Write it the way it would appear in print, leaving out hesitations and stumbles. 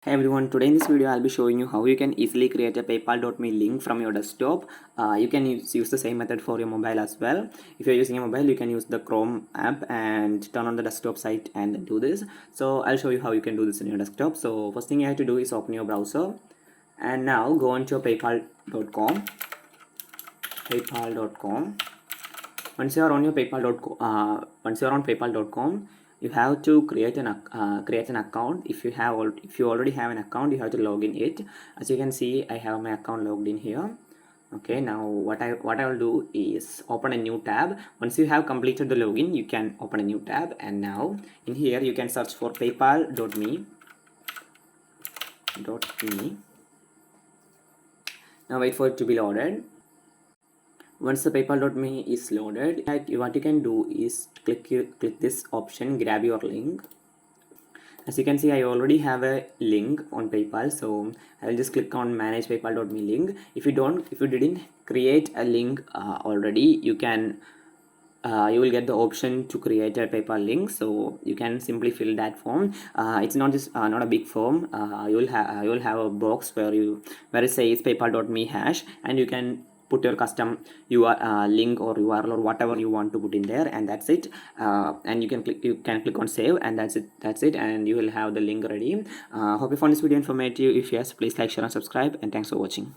Hey everyone, today in this video I'll be showing you how you can easily create a paypal.me link from your desktop. You can use the same method for your mobile as well. If you're using a mobile, you can use the Chrome app and turn on the desktop site and do this. So I'll show you how you can do this in your desktop. So first thing you have to do is open your browser and now go on to paypal.com. Paypal.com. Once you are on your paypal.com, you have to create an account. If you already have an account, you have to log in it. As you can see, I have my account logged in here. Okay, now what I will do is open a new tab. Once you have completed the login, you can open a new tab, and now in here you can search for paypal.me. Now wait for it to be loaded. Once the paypal.me is loaded, what you can do is click this option, grab your link. As you can see, I already have a link on PayPal, so I'll just click on manage paypal.me link. If you didn't create a link already, you will get the option to create a PayPal link, so you can simply fill that form. It's not a big form. You will have a box where it says paypal.me hash, and you can put your custom link or URL or whatever you want to put in there, and that's it. And you can click on save, and that's it, and you will have the link ready. Hope you found this video informative. If yes, please like, share and subscribe, and thanks for watching.